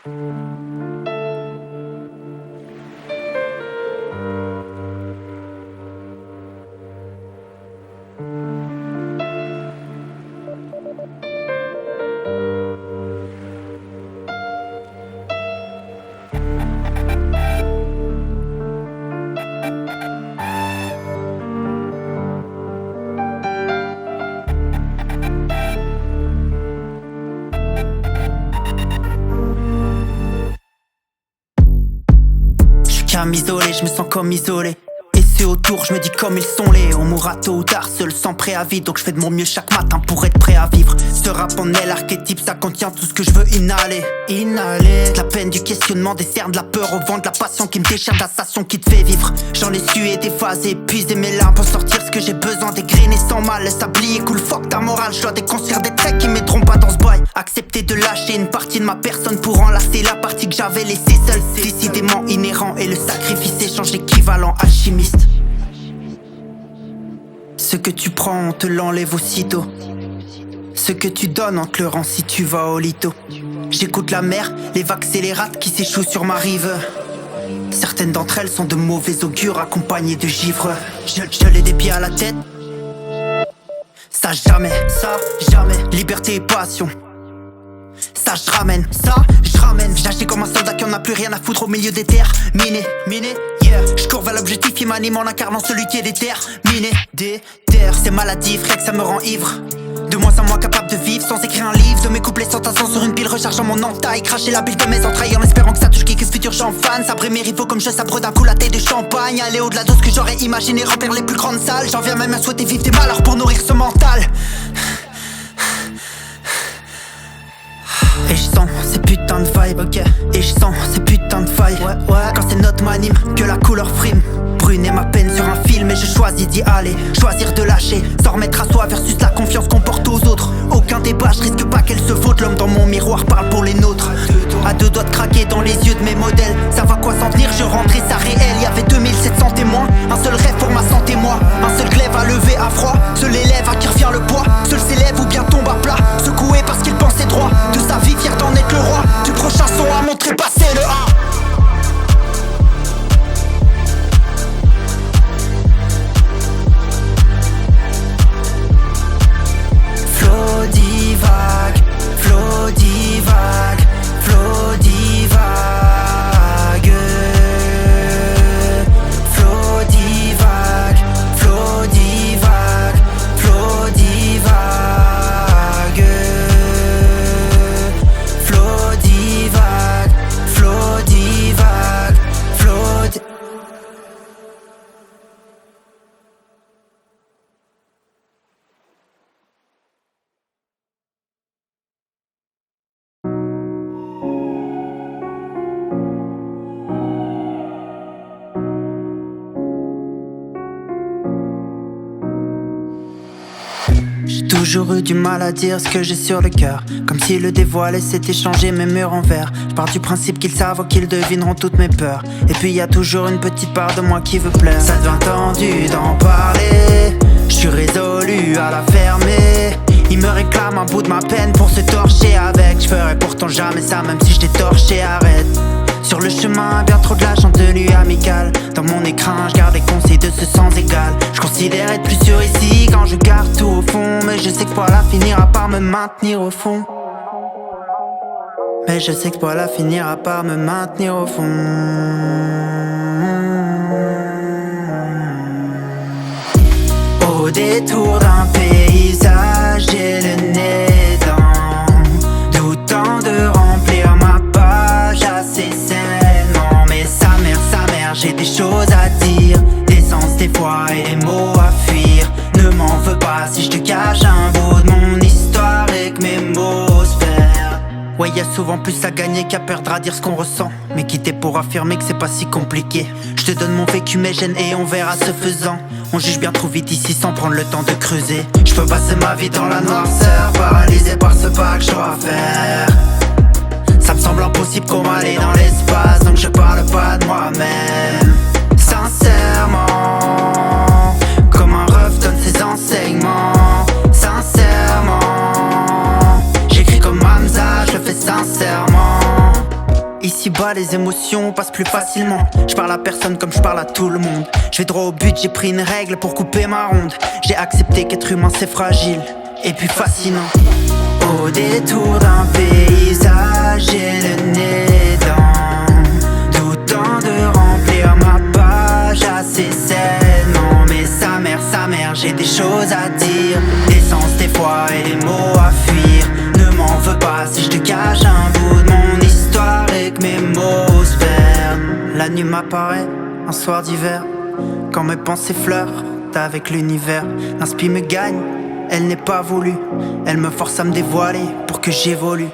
Qu'à m'isoler, je me sens comme isolé. Et ceux autour, je me dis comme ils sont les. On mourra tôt ou tard, seul sans préavis. Donc je fais de mon mieux chaque matin pour être prêt à vivre. Ce rap en est l'archétype, ça contient tout ce que je veux inhaler. Inhaler, de la peine, du questionnement, des cernes, de la peur au vent, de la passion qui me déchire, de la sensation qui te fait vivre. J'en ai sué des phases, épuisé mes larmes pour sortir ce que j'ai besoin, dégrainer sans mal. Laisse oublier, cool, fuck ta morale. Je dois déconstruire des traits qui m'aideront pas dans ce bail. Accepter de lâcher une partie de ma personne pour enlacer la partie que j'avais laissée seule. Décidément inhérent et le sacrifice échange équivalent alchimiste. Ce que tu prends, on te l'enlève aussitôt. Ce que tu donnes, on te le rend si tu vas au lito. J'écoute la mer, les vagues scélérates qui s'échouent sur ma rive. Certaines d'entre elles sont de mauvais augure accompagnées de givre. Je l'ai des pieds à la tête. Ça jamais, liberté et passion. Ça je ramène, J'agis comme un soldat qui en a plus rien à foutre au milieu des terres. Miné, yeah. Je cours vers l'objectif qui m'anime en incarnant celui qui est déterre. Miné, déterre, c'est maladif, rien que ça me rend ivre. De moins en moins capable de vivre sans écrire un livre. De mes couplets sans tassant sur une pile, rechargeant mon entaille. Cracher la bile de mes entrailles en espérant que ça touche qui futur j'en fan. Sabrer mes rivaux comme je sabre d'un coup la tête de champagne. Aller au-delà de ce que j'aurais imaginé, remplir les plus grandes salles. J'en viens même à souhaiter vivre des malheurs pour nourrir ce mental. Et je sens ces putains de vibes, ok. Et je sens ces putains de failles, ouais. Quand ces notes m'animent, que la couleur frime. Bruner ma peine sur un film et je choisis d'y aller. Choisir de lâcher, s'en remettre à soi versus la confiance qu'on porte aux autres. Aucun débat, je risque pas qu'elle se vaute. L'homme dans mon miroir parle pour les nôtres. À deux doigts de craquer dans les yeux de mes modèles. Ça va quoi s'en tenir, je rentrais ça réel. Y'avait 2700 témoins, un seul rêve pour ma santé moi. Un seul glaive à lever à froid. Seul élève à qui revient le poids. Seul s'élève ou bien tombe à plat. Secoué parce qu'il pensait droit. De sa vie fier d'en être le roi. Du prochain son à montrer passer le A. Flow divague, flow divague, flow divague. Flow divague, flow divague, flow divague. Flow divague, flow divague, flow divague. J'ai toujours eu du mal à dire ce que j'ai sur le cœur. Comme si le dévoiler c'était changer mes murs en verre. Je pars du principe qu'ils savent ou qu'ils devineront toutes mes peurs. Et puis y a toujours une petite part de moi qui veut plaire. Ça devient tendu d'en parler. Je suis résolu à la fermer. Il me réclame un bout de ma peine pour se torcher avec. Je ferai pourtant jamais ça même si je t'ai torché, arrête. Sur le chemin, bien trop de lâche en tenue amicale. Dans mon écran, je garde les conseils de ce sans égal. Je considère être plus sûr ici quand je garde tout au fond. Mais je sais que voilà finira par me maintenir au fond. Mais je sais que voilà finira par me maintenir au fond. Au détour d'un paysage, j'ai le nez dans, doutant de remplir ma page assez sainement. Mais sa mère, j'ai des choses à dire, des sens, des fois et des mots à fuir. Ne m'en veux pas si je te cache un bout de mon histoire et que mes mots se perdent. Ouais, y'a souvent plus à gagner qu'à perdre à dire ce qu'on ressent. Mais quitter pour affirmer que c'est pas si compliqué. Je te donne mon vécu, mes gènes et on verra ce faisant. On juge bien trop vite ici sans prendre le temps de creuser. Je peux passer ma vie dans la noirceur, paralysé par ce pas que je dois faire. Ça me semble impossible qu'on m'aille dans l'espace, donc je parle pas de moi-même. Sincèrement, comme un ref donne ses enseignements. Sincèrement, j'écris comme Hamza, je le fais sincèrement. Ici-bas les émotions passent plus facilement. Je parle à personne comme je parle à tout le monde. Je vais droit au but, j'ai pris une règle pour couper ma ronde. J'ai accepté qu'être humain c'est fragile et puis fascinant. Au détour d'un paysage, j'ai le nez dans doutant de remplir ma page assez sainement. Mais sa mère, j'ai des choses à dire, des sens des fois et des mots à fuir. Ne m'en veux pas si je te cache un bout de mon histoire et que mes mots se perdent. La nuit m'apparaît, un soir d'hiver, quand mes pensées flirtent avec l'univers. L'inspi me gagne, elle n'est pas voulue. Elle me force à me dévoiler pour que j'évolue.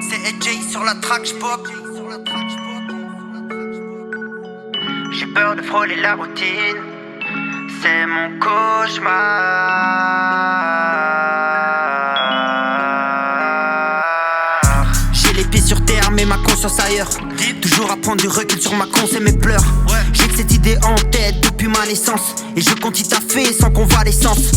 C'est AJ sur la track, j'pop. J'ai peur de frôler la routine, c'est mon cauchemar. J'ai les pieds sur terre mais ma conscience ailleurs. Toujours à prendre du recul sur ma conscience et mes pleurs. J'ai que cette idée en tête depuis ma naissance, et je compte y taffer sans convalescence.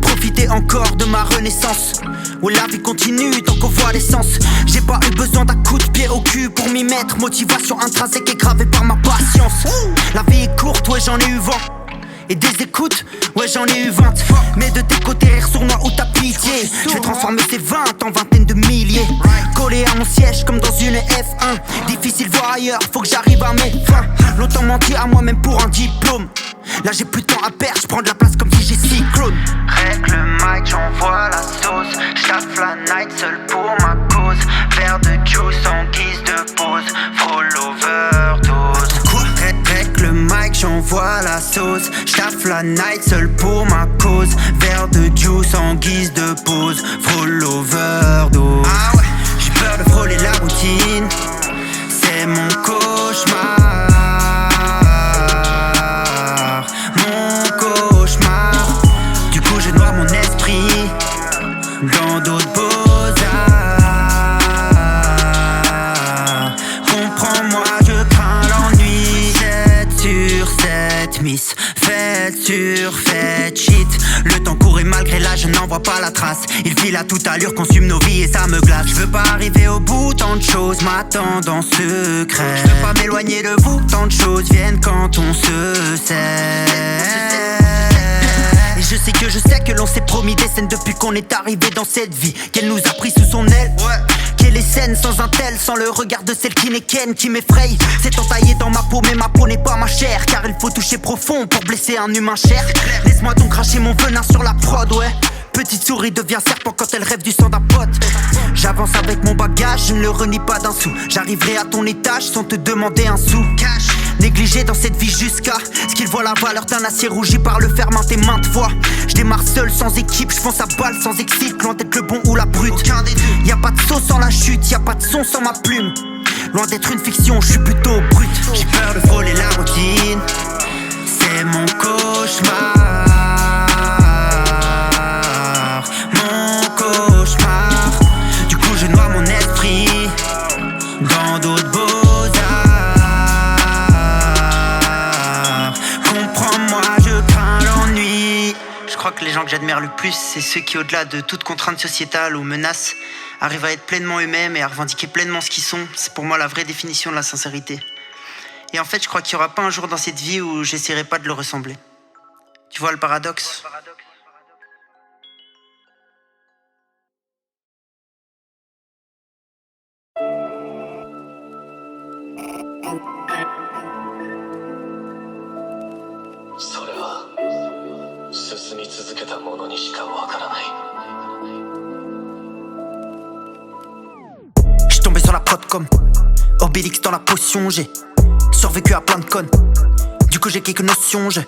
Profiter encore de ma renaissance, où la vie continue tant qu'on voit l'essence. J'ai pas eu besoin d'un coup de pied au cul pour m'y mettre. Motivation intrinsèque et gravée par ma patience. La vie est courte, ouais j'en ai eu 20. Et des écoutes, ouais j'en ai eu 20. Mais de tes côtés, rire sournois ou ta pitié. Je vais transformer ces 20 en vingtaines de milliers. Collé à mon siège comme dans une F1. Difficile voir ailleurs, faut que j'arrive à mes fins. Longtemps menti à moi-même pour un diplôme. Là j'ai plus de temps à perdre, je prends de la place comme si j'ai cyclone. Règle le mic, j'envoie la sauce. J'taffe la night seul pour ma cause. Verre de juice en guise de pause. Frôle overdose. Règle le mic, j'envoie la sauce. J'taffe la night seul pour ma cause. Verre de juice en guise de pause. Frôle overdose. Ah ouais, j'ai peur de frôler la routine, c'est mon cauchemar. Mon esprit dans d'autres beaux-arts. Comprends-moi, je crains l'ennui. 7 sur 7 miss, faites sur faites shit. Le temps court et malgré l'âge je n'en vois pas la trace. Il file à toute allure, consume nos vies et ça me glace. Je veux pas arriver au bout, tant de choses m'attendent en secret. Je veux pas m'éloigner de vous, tant de choses viennent quand on se sait. Et je sais que l'on s'est promis des scènes depuis qu'on est arrivé dans cette vie. Qu'elle nous a pris sous son aile, qu'elle est saine sans un tel, sans le regard de celle qui n'est qu'elle, qui m'effraie. C'est entaillé dans ma peau mais ma peau n'est pas ma chair, car il faut toucher profond pour blesser un humain cher. Laisse-moi donc cracher mon venin sur la prod, ouais. Petite souris devient serpent quand elle rêve du sang d'un pote. J'avance avec mon bagage, je ne le renie pas d'un sou. J'arriverai à ton étage sans te demander un sou. Négligé dans cette vie jusqu'à ce qu'il voit la valeur d'un acier rougi par le fer maintes et maintes fois. Je démarre seul sans équipe, je fonce à balle sans excite. Loin d'être le bon ou la brute. Y'a pas de saut sans la chute, y'a pas de son sans ma plume. Loin d'être une fiction, je suis plutôt brut. J'ai peur de frôler la routine, c'est mon cauchemar. Mon cauchemar. Du coup je noie mon esprit dans d'autres beaux-arts. Comprends-moi, je crains l'ennui. Je crois que les gens que j'admire le plus, c'est ceux qui, au-delà de toute contrainte sociétale ou menace, arrivent à être pleinement eux-mêmes et à revendiquer pleinement ce qu'ils sont. C'est pour moi la vraie définition de la sincérité. Et en fait, je crois qu'il n'y aura pas un jour dans cette vie où j'essaierai pas de le ressembler. Tu vois le paradoxe ? J'suis tombé sur la prod comme Obélix dans la potion. J'ai survécu à plein de connes. Du coup j'ai quelques notions. Je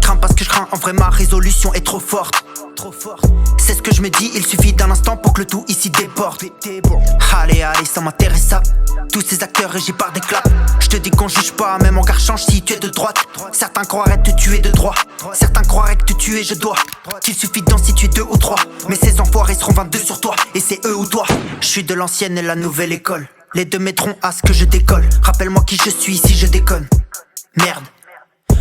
crains parce que je crains. En vrai ma résolution est trop forte. C'est ce que je me dis, il suffit d'un instant pour que le tout ici déborde. Allez, ça m'intéresse ça. Tous ces acteurs régis par des claps. Je te dis qu'on juge pas, même en gare change si tu es de droite. Certains croiraient te tuer de droit. Certains croiraient que te tuer je dois. Qu'il suffit d'en situer 2 ou 3. Mais ces enfoirés seront 22 sur toi. Et c'est eux ou toi. Je suis de l'ancienne et la nouvelle école. Les deux mettront à ce que je décolle. Rappelle-moi qui je suis si je déconne. Merde.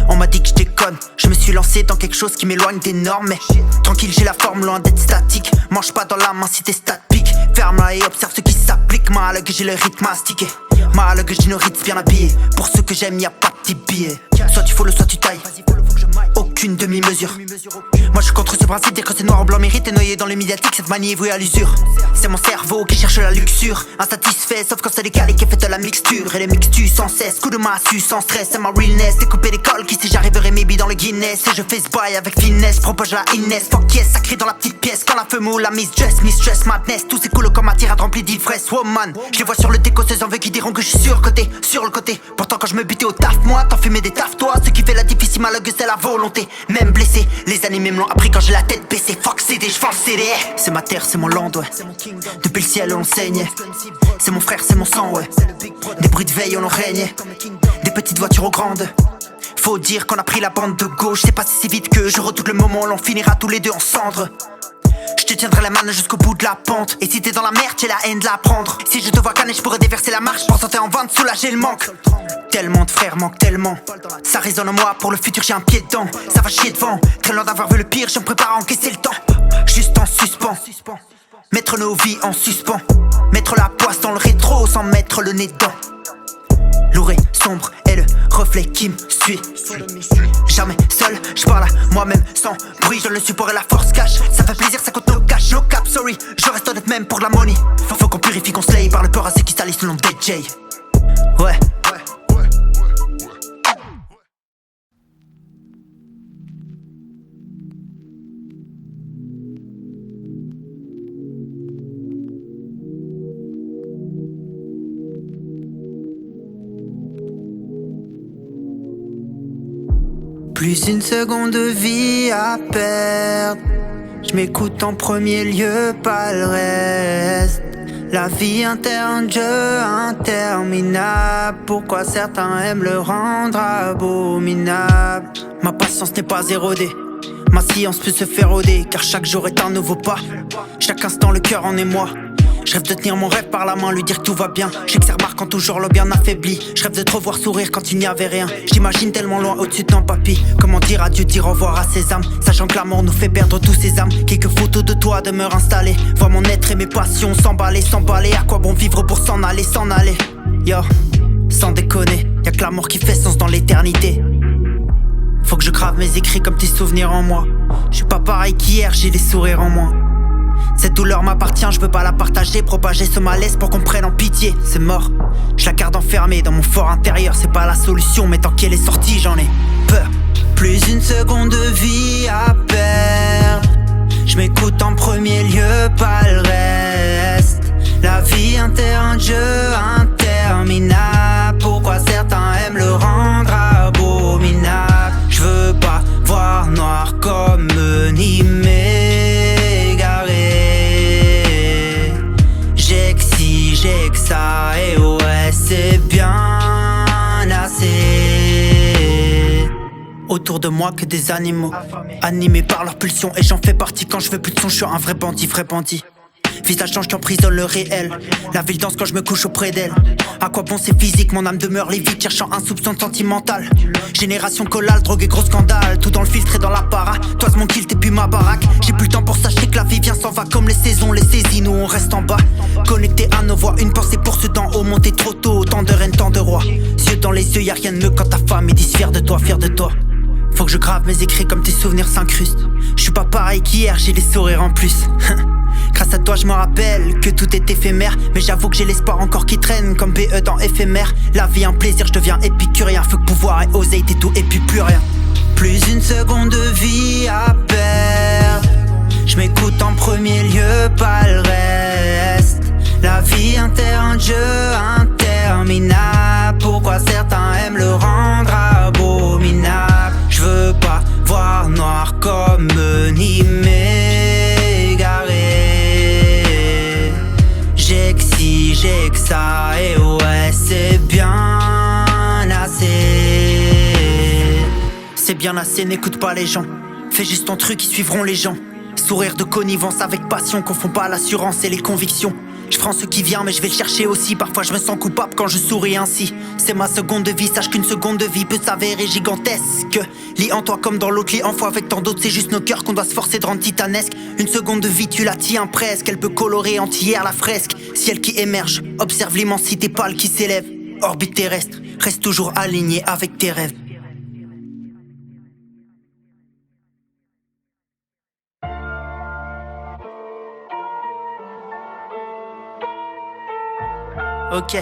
On m'a dit que je déconne, je me suis lancé dans quelque chose qui m'éloigne des normes. Mais tranquille, j'ai la forme loin d'être statique. Mange pas dans la main si t'es statique. Ferme-la et observe ce qui s'applique. Mal que j'ai le rythme mastiqué. Mal que j'ai nos rites bien habillés. Pour ceux que j'aime, y'a pas de petits billets. Soit tu follow, soit tu tailles. Aucune demi-mesure. Moi je suis contre ce principe, dire que c'est noir ou blanc mérite et noyé dans les médiatiques, cette manie est vouée à l'usure. C'est mon cerveau qui cherche la luxure, insatisfait sauf quand c'est décalé qui est fait de la mixture. Et les mixtus sans cesse, coup de massue sans stress. C'est ma realness, c'est coupé d'école qui si j'arriverai maybe dans le Guinness. Et je fais ce bail avec finesse, propose la Inès. Fuck yes, sacré dans la petite pièce, quand la feu moule, la mistress madness. Tous ces coups comme ma tirade remplie d'ivresse, woman. Je les vois sur le déco, ces envieux qui diront que je suis sur le côté. Pourtant quand je me butais au taf, moi t'en fumais des taf, toi. Ce qui fait la difficile malheureuse c'est la volonté. Même blessé, les animés me l'ont appris quand j'ai la tête baissée. Fuck c'est des chevaux, c'est des c'est ma terre, c'est mon land, ouais. Depuis le ciel on saignait. C'est mon frère, c'est mon sang, ouais. Des bruits de veille on en régnait. Des petites voitures aux grandes. Faut dire qu'on a pris la bande de gauche. C'est passé si vite que je redoute le moment où l'on finira tous les deux en cendres. Je te tiendrai la main jusqu'au bout de la pente. Et si t'es dans la merde, j'ai la haine de la prendre. Si je te vois canner, je pourrais déverser la marche pour tenter en vain de soulager le manque. Tellement de frères manquent tellement. Ça résonne en moi, pour le futur j'ai un pied dedans. Ça va chier devant, très loin d'avoir vu le pire. Je me prépare à encaisser le temps. Juste en suspens. Mettre nos vies en suspens. Mettre la poisse dans le rétro sans mettre le nez dedans. Lourd et sombre est le reflet qui me suit. Jamais seul, je parle à moi-même sans bruit. Je le support et la force cache. Ça fait plaisir, ça coûte no cash, no cap, sorry. Je reste honnête même pour la money. Faut qu'on purifie, qu'on slay par le peur à ceux qui salissent le nom de DJ. Ouais. Plus une seconde de vie à perdre. Je m'écoute en premier lieu, pas le reste. La vie interne, jeu interminable. Pourquoi certains aiment le rendre abominable? Ma patience n'est pas érodée. Ma science peut se faire rôder, car chaque jour est un nouveau pas. Chaque instant le cœur en émoi. Je rêve de tenir mon rêve par la main, lui dire que tout va bien. Je sais que c'est remarquant toujours le bien affaibli. Je rêve de te revoir sourire quand il n'y avait rien. J'imagine tellement loin au-dessus de ton papy. Comment dire adieu, dire au revoir à ses âmes, sachant que la mort nous fait perdre tous ses âmes. Quelques photos de toi demeurent installées. Vois mon être et mes passions s'emballer. À quoi bon vivre pour s'en aller. Yo, sans déconner, y'a que la mort qui fait sens dans l'éternité. Faut que je grave mes écrits comme tes souvenirs en moi. Je suis pas pareil qu'hier, j'ai des sourires en moi. Cette douleur m'appartient, je veux pas la partager. Propager ce malaise pour qu'on prenne en pitié. C'est mort, je la garde enfermée dans mon fort intérieur. C'est pas la solution, mais tant qu'elle est sortie, j'en ai peur. Plus une seconde de vie à perdre. Je m'écoute en premier lieu, pas le reste. La vie interne, jeu interminable. Pourquoi certains aiment le rendre abominable? Je veux pas voir noir comme ni m'égarer. J'ai que si, j'ai que ça, et ouais c'est bien assez. Autour de moi que des animaux, animés par leur pulsion. Et j'en fais partie quand je veux plus de son. Je suis un vrai bandit. Visage change, t'emprisonne le réel. La ville danse quand je me couche auprès d'elle. À quoi bon c'est physique, mon âme demeure livide, cherchant un soupçon sentimental. Génération collale, drogue et gros scandale. Tout dans le filtre et dans l'apparat. Toi mon kilt et puis ma baraque. J'ai plus le temps pour ça, je sais que la vie vient s'en va. Comme les saisons, les saisies, nous on reste en bas. Connecté à nos voix, une pensée pour ceux d'en haut. Monter trop tôt, tant de reines, tant de rois. Yeux dans les yeux, y'a rien de mieux quand ta femme est dit fière de toi. Faut que je grave mes écrits comme tes souvenirs s'incrustent. Je suis pas pareil qu'hier, j'ai des sourires en plus. Grâce à toi je me rappelle que tout est éphémère. Mais j'avoue que j'ai l'espoir encore qui traîne comme BE dans éphémère. La vie un plaisir, je deviens épicurien. Faut que pouvoir et oser, t'es tout et puis plus rien. Plus une seconde de vie à perdre. Je m'écoute en premier lieu, pas le reste. La vie interne, jeu interminable. Pourquoi certains aiment le rendre abominable? Je veux pas voir noir comme ni m'égarer. J'ai que si, j'ai que ça, et ouais c'est bien assez. C'est bien assez, n'écoute pas les gens. Fais juste ton truc, ils suivront les gens. Sourire de connivence avec passion, confond pas l'assurance et les convictions. Je prends ce qui vient mais je vais le chercher aussi. Parfois je me sens coupable quand je souris ainsi. C'est ma seconde vie, sache qu'une seconde de vie peut s'avérer gigantesque. Lis en toi comme dans l'autre, lis en foi avec tant d'autres. C'est juste nos cœurs qu'on doit se forcer de rendre titanesque. Une seconde de vie tu la tiens presque. Elle peut colorer entière la fresque. Ciel qui émerge, observe l'immensité pâle qui s'élève. Orbite terrestre, reste toujours aligné avec tes rêves. Ok.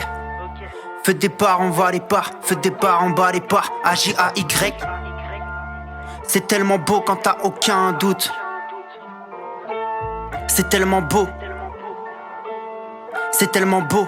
Feu de départ, on va les pas. Feu de départ, on bat les pas. A-J-A-Y. C'est tellement beau quand t'as aucun doute. C'est tellement beau. C'est tellement beau.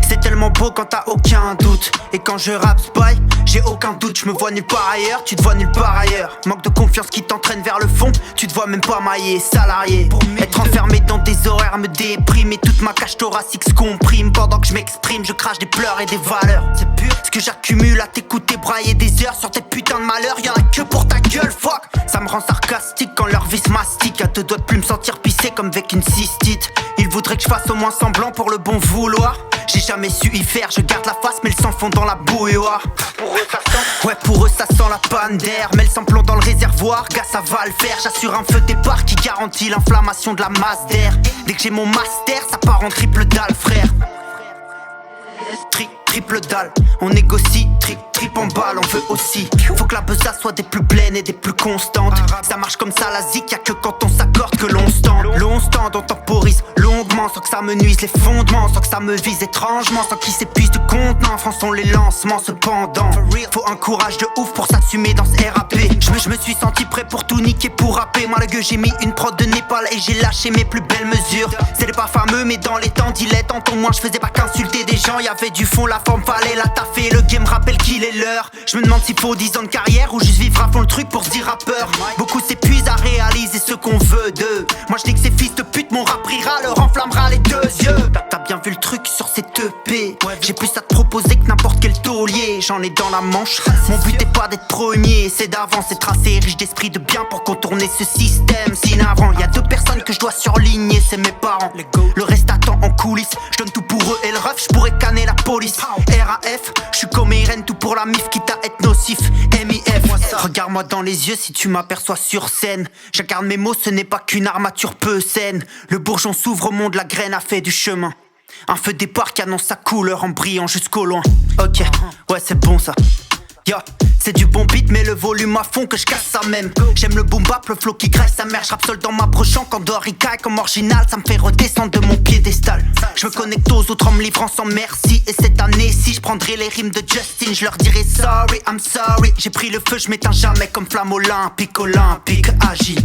C'est tellement beau quand t'as aucun doute. Et quand je rappe spy, j'ai aucun doute. Je me vois nulle part ailleurs, tu te vois nulle part ailleurs. Manque de confiance qui t'entraîne vers le fond. Tu te vois même pas maillé, salarié. Être enfermé dans des horaires me déprime. Et toute ma cage thoracique se comprime. Pendant que je m'exprime, je crache des pleurs et des valeurs. C'est pur ce que j'accumule à t'écouter brailler des heures sur tes putains de malheurs. Y'en a que pour ta gueule, fuck. Ça me rend sarcastique quand leur vie se mastique. À deux doigts de plus me sentir pisser comme avec une cystite. Ils voudraient que je fasse au moins semblant pour le bon vouloir. J'ai jamais su y faire, je garde la face mais le sang fond dans la bouilloire. Pour eux ça sent, ouais pour eux ça sent la panne d'air. Mets le samplon dans le réservoir, gars ça va le faire. J'assure un feu départ qui garantit l'inflammation de la masse d'air. Dès que j'ai mon master, ça part en triple dalle frère. Triple dalle, on négocie, trip en balle, on veut aussi. Faut que la besace soit des plus pleines et des plus constantes. Ça marche comme ça la zik, y'a que quand on s'accorde que l'on se tend. L'on se tend, on temporise longuement sans que ça me nuise les fondements, sans que ça me vise étrangement, sans qu'ils s'épuisent de contenant. Françons les lancements cependant. Faut un courage de ouf pour s'assumer dans ce RAP. Je me suis senti prêt pour tout niquer, pour rapper. Moi le gueux j'ai mis une prod de Népal et j'ai lâché mes plus belles mesures. C'était pas fameux mais dans les temps dilettantes au moins je faisais pas qu'insulter des gens. Y'avait du fond, la forme fallait la taffer. Le game rappelle qu'il est l'heure. Je me demande s'il faut 10 ans de carrière ou juste vivre à fond le truc pour se dire rappeur. Beaucoup s'épuisent à réaliser ce qu'on veut d'eux. Moi je dis que ces fils de pute, mon rap rira, leur enflammera les deux yeux. T'as bien vu le truc sur cette EP. J'ai plus à te proposer que n'importe quel taulier. J'en ai dans la manche. Mon but est pas d'être premier, c'est d'avancer, tracer riche d'esprit de bien pour contourner ce système si navrant. Y'a deux personnes que je dois surligner, c'est mes parents. Le reste attend en coulisses. Je donne tout pour eux et le ref, je pourrais canner la police. RAF, je suis comme Irène, tout pour la mif quitte à être nocif. MIF, regarde-moi dans les yeux si tu m'aperçois sur scène. J'incarne mes mots, ce n'est pas qu'une armature peu saine. Le bourgeon s'ouvre au monde, la graine a fait du chemin. Un feu départ qui annonce sa couleur en brillant jusqu'au loin. Ok, ouais c'est bon ça. Yo, c'est du bon beat mais le volume à fond que je casse ça même. J'aime le boom bap, le flow qui graisse sa mère. J'rappe seul dans m'approchant quand dehors il caille comme original. Ça me fait redescendre de mon piédestal. Je me connecte aux autres en me livrant sans merci. Et cette année si je prendrai les rimes de Justin, je leur dirai sorry, I'm sorry. J'ai pris le feu, je m'éteins jamais comme flamme olympique, agis.